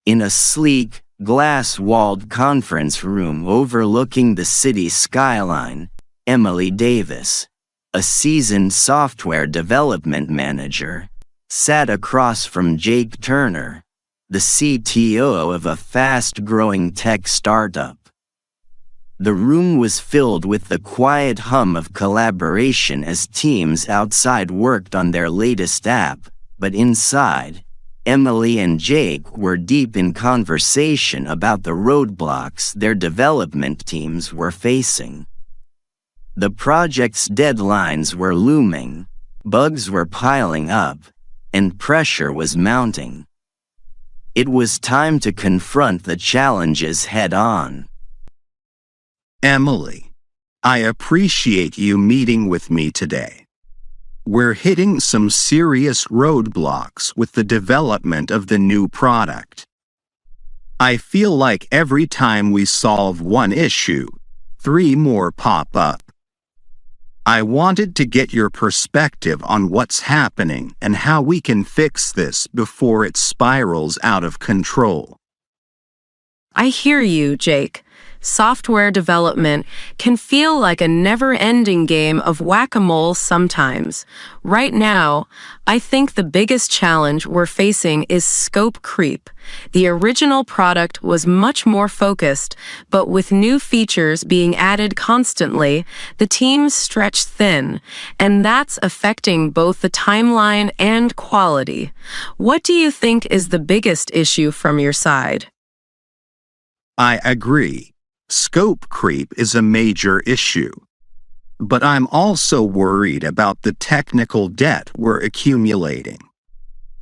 In a sleek, glass-walled conference room overlooking the city skyline, Emily Davis, a seasoned software development manager, sat across from Jake Turner, the CTO of a fast-growing tech startup. The room was filled with the quiet hum of collaboration as teams outside worked on their latest app, but inside, Emily and Jake were deep in conversation about the roadblocks their development teams were facing. The project's deadlines were looming, bugs were piling up, and pressure was mounting. It was time to confront the challenges head-on. Emily, I appreciate you meeting with me today. We're hitting some serious roadblocks with the development of the new product. I feel like every time we solve one issue, 3 more pop up. I wanted to get your perspective on what's happening and how we can fix this before it spirals out of control. I hear you, Jake. Software development can feel like a never-ending game of whack-a-mole sometimes. Right now, I think the biggest challenge we're facing is scope creep. The original product was much more focused, but with new features being added constantly, the team's stretched thin, and that's affecting both the timeline and quality. What do you think is the biggest issue from your side? I agree. Scope creep is a major issue. But I'm also worried about the technical debt we're accumulating.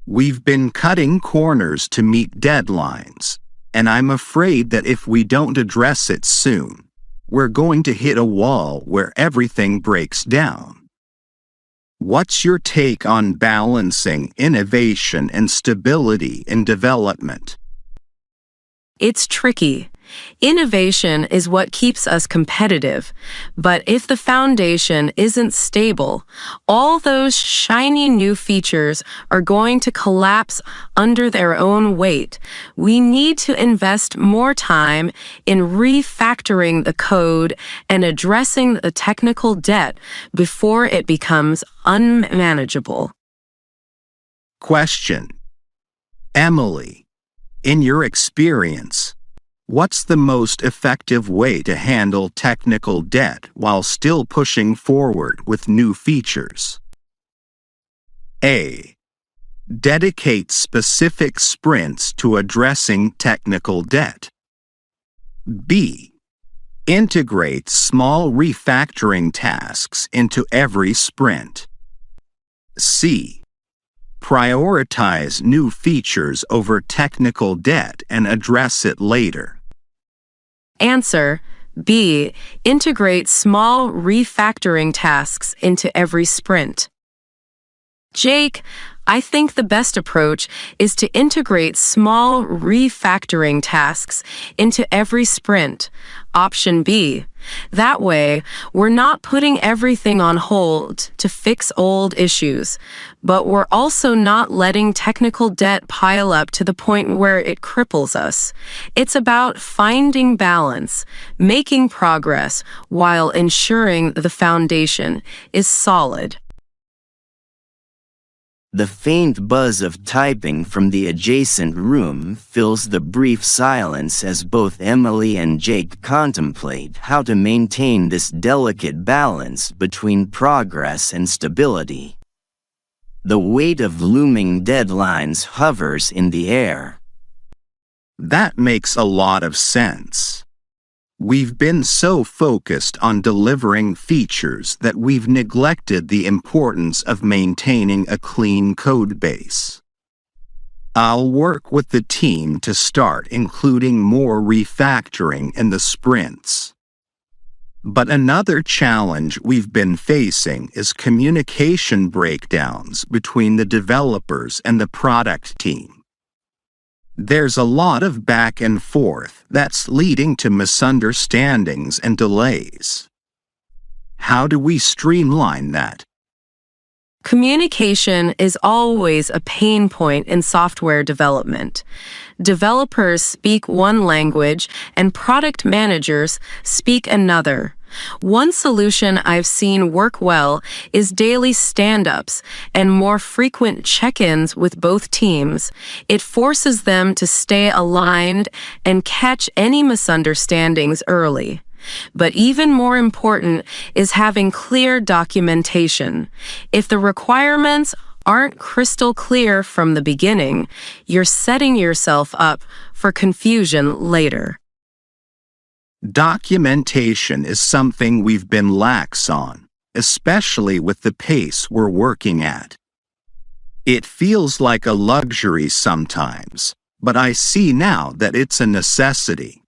We've been cutting corners to meet deadlines, and I'm afraid that if we don't address it soon, we're going to hit a wall where everything breaks down. What's your take on balancing innovation and stability in development? It's tricky. Innovation is what keeps us competitive, but if the foundation isn't stable, all those shiny new features are going to collapse under their own weight. We need to invest more time in refactoring the code and addressing the technical debt before it becomes unmanageable. Question. Emily, in your experience, what's the most effective way to handle technical debt while still pushing forward with new features? A. Dedicate specific sprints to addressing technical debt. B. Integrate small refactoring tasks into every sprint. C. Prioritize new features over technical debt and address it later. Answer B. Integrate small refactoring tasks into every sprint. Jake, I think the best approach is to integrate small refactoring tasks into every sprint. Option B. That way, we're not putting everything on hold to fix old issues, but we're also not letting technical debt pile up to the point where it cripples us. It's about finding balance, making progress, while ensuring the foundation is solid. The faint buzz of typing from the adjacent room fills the brief silence as both Emily and Jake contemplate how to maintain this delicate balance between progress and stability. The weight of looming deadlines hovers in the air. That makes a lot of sense. We've been so focused on delivering features that we've neglected the importance of maintaining a clean code base. I'll work with the team to start including more refactoring in the sprints. But another challenge we've been facing is communication breakdowns between the developers and the product team. There's a lot of back and forth that's leading to misunderstandings and delays. How do we streamline that? Communication is always a pain point in software development. Developers speak one language and product managers speak another. One solution I've seen work well is daily stand-ups and more frequent check-ins with both teams. It forces them to stay aligned and catch any misunderstandings early. But even more important is having clear documentation. If the requirements aren't crystal clear from the beginning, you're setting yourself up for confusion later. Documentation is something we've been lax on, especially with the pace we're working at. It feels like a luxury sometimes, but I see now that it's a necessity.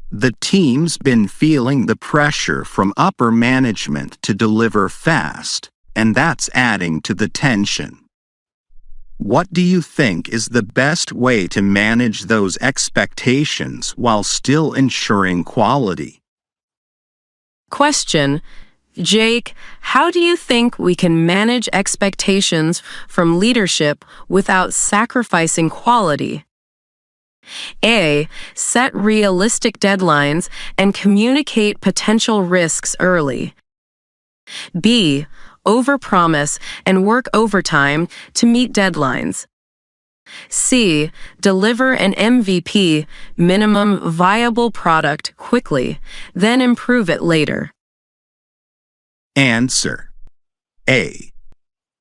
The team's been feeling the pressure from upper management to deliver fast, and that's adding to the tension. What do you think is the best way to manage those expectations while still ensuring quality? Question: Jake, how do you think we can manage expectations from leadership without sacrificing quality? A. Set realistic deadlines and communicate potential risks early. B. Overpromise and work overtime to meet deadlines. C. Deliver an MVP, minimum viable product, quickly, then improve it later. Answer: A.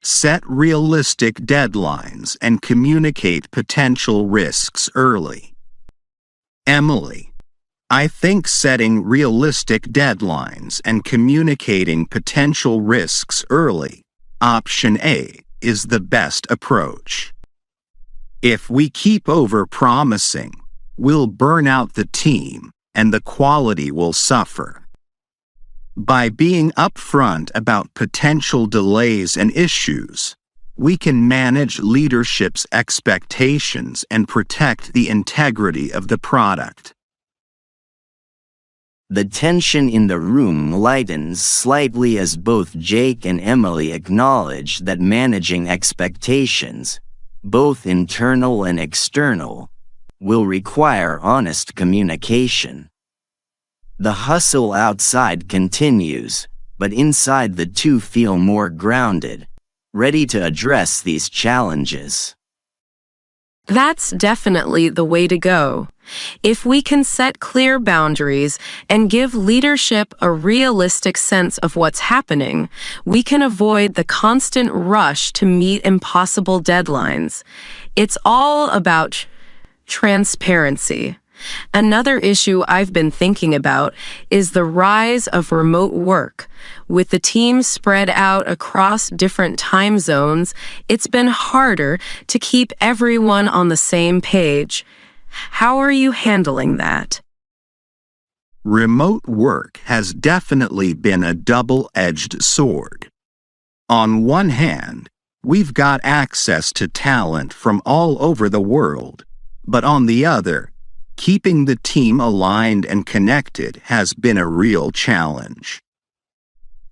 Set realistic deadlines and communicate potential risks early. Emily, I think setting realistic deadlines and communicating potential risks early, option A, is the best approach. If we keep over-promising, we'll burn out the team and the quality will suffer. By being upfront about potential delays and issues, we can manage leadership's expectations and protect the integrity of the product. The tension in the room lightens slightly as both Jake and Emily acknowledge that managing expectations, both internal and external, will require honest communication. The hustle outside continues, but inside the two feel more grounded, ready to address these challenges. That's definitely the way to go. If we can set clear boundaries and give leadership a realistic sense of what's happening, we can avoid the constant rush to meet impossible deadlines. It's all about transparency. Another issue I've been thinking about is the rise of remote work. With the team spread out across different time zones, it's been harder to keep everyone on the same page. How are you handling that? Remote work has definitely been a double-edged sword. On one hand, we've got access to talent from all over the world, but on the other, keeping the team aligned and connected has been a real challenge.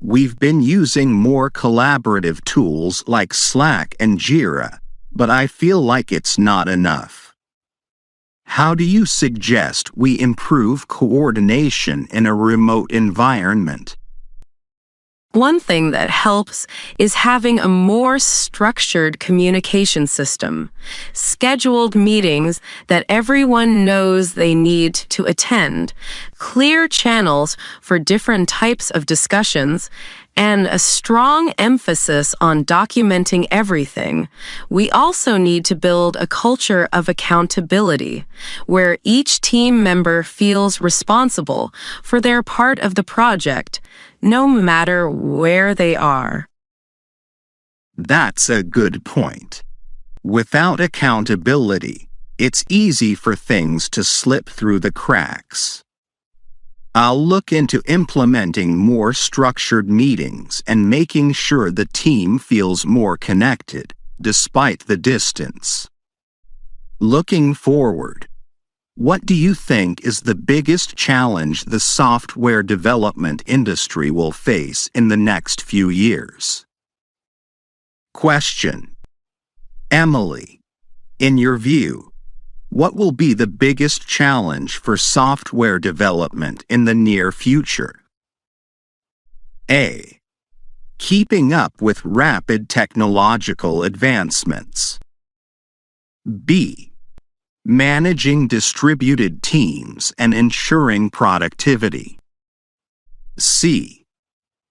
We've been using more collaborative tools like Slack and Jira, but I feel like it's not enough. How do you suggest we improve coordination in a remote environment? One thing that helps is having a more structured communication system, scheduled meetings that everyone knows they need to attend, clear channels for different types of discussions, and a strong emphasis on documenting everything. We also need to build a culture of accountability, where each team member feels responsible for their part of the project, no matter where they are. That's a good point. Without accountability, it's easy for things to slip through the cracks. I'll look into implementing more structured meetings and making sure the team feels more connected, despite the distance. Looking forward, what do you think is the biggest challenge the software development industry will face in the next few years? Question. Emily, in your view, what will be the biggest challenge for software development in the near future? A. Keeping up with rapid technological advancements. B. Managing distributed teams and ensuring productivity. C.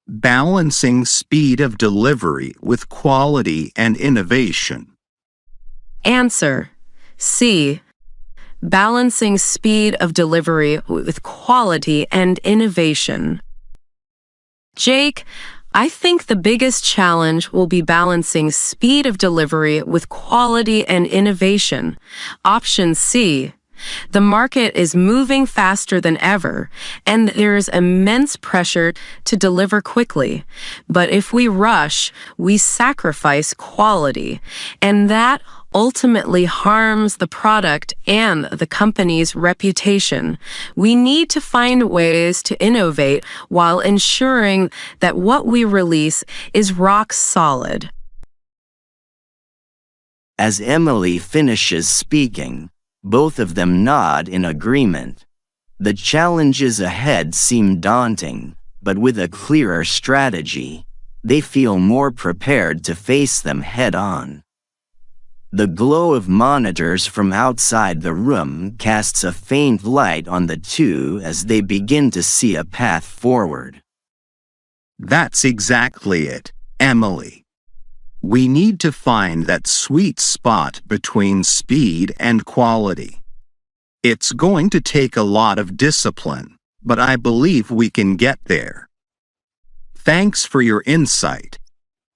Balancing speed of delivery with quality and innovation. Answer. C. Balancing speed of delivery with quality and innovation. Jake, I think the biggest challenge will be balancing speed of delivery with quality and innovation. Option C. The market is moving faster than ever, and there is immense pressure to deliver quickly. But if we rush, we sacrifice quality, and that ultimately harms the product and the company's reputation. We need to find ways to innovate while ensuring that what we release is rock solid. As Emily finishes speaking, both of them nod in agreement. The challenges ahead seem daunting, but with a clearer strategy, they feel more prepared to face them head-on. The glow of monitors from outside the room casts a faint light on the two as they begin to see a path forward. That's exactly it, Emily. We need to find that sweet spot between speed and quality. It's going to take a lot of discipline, but I believe we can get there. Thanks for your insight.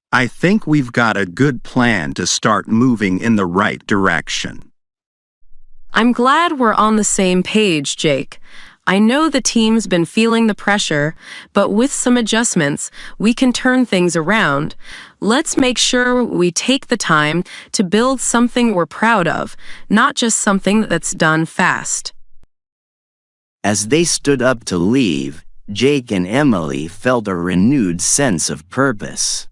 I think we've got a good plan to start moving in the right direction. I'm glad we're on the same page, Jake. I know the team's been feeling the pressure, but with some adjustments, we can turn things around. Let's make sure we take the time to build something we're proud of, not just something that's done fast. As they stood up to leave, Jake and Emily felt a renewed sense of purpose.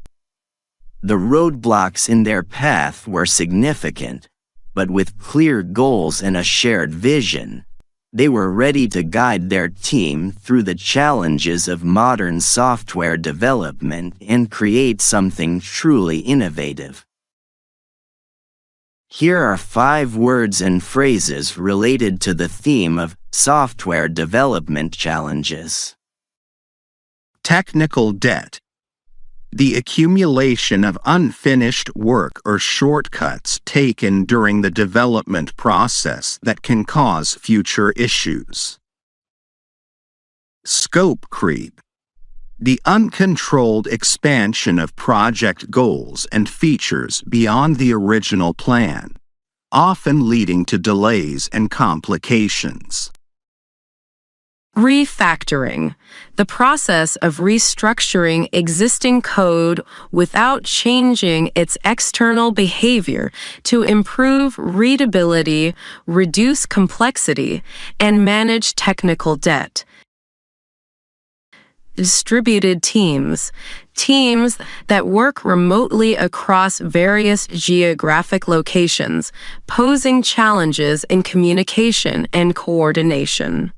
The roadblocks in their path were significant, but with clear goals and a shared vision, they were ready to guide their team through the challenges of modern software development and create something truly innovative. Here are 5 words and phrases related to the theme of software development challenges. Technical debt. The accumulation of unfinished work or shortcuts taken during the development process that can cause future issues. Scope creep. The uncontrolled expansion of project goals and features beyond the original plan, often leading to delays and complications. Refactoring, the process of restructuring existing code without changing its external behavior to improve readability, reduce complexity, and manage technical debt. Distributed teams, teams that work remotely across various geographic locations, posing challenges in communication and coordination.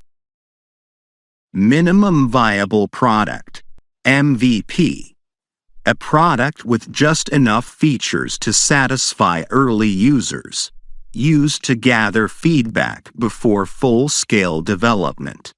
Minimum viable product, MVP. A product with just enough features to satisfy early users, used to gather feedback before full-scale development.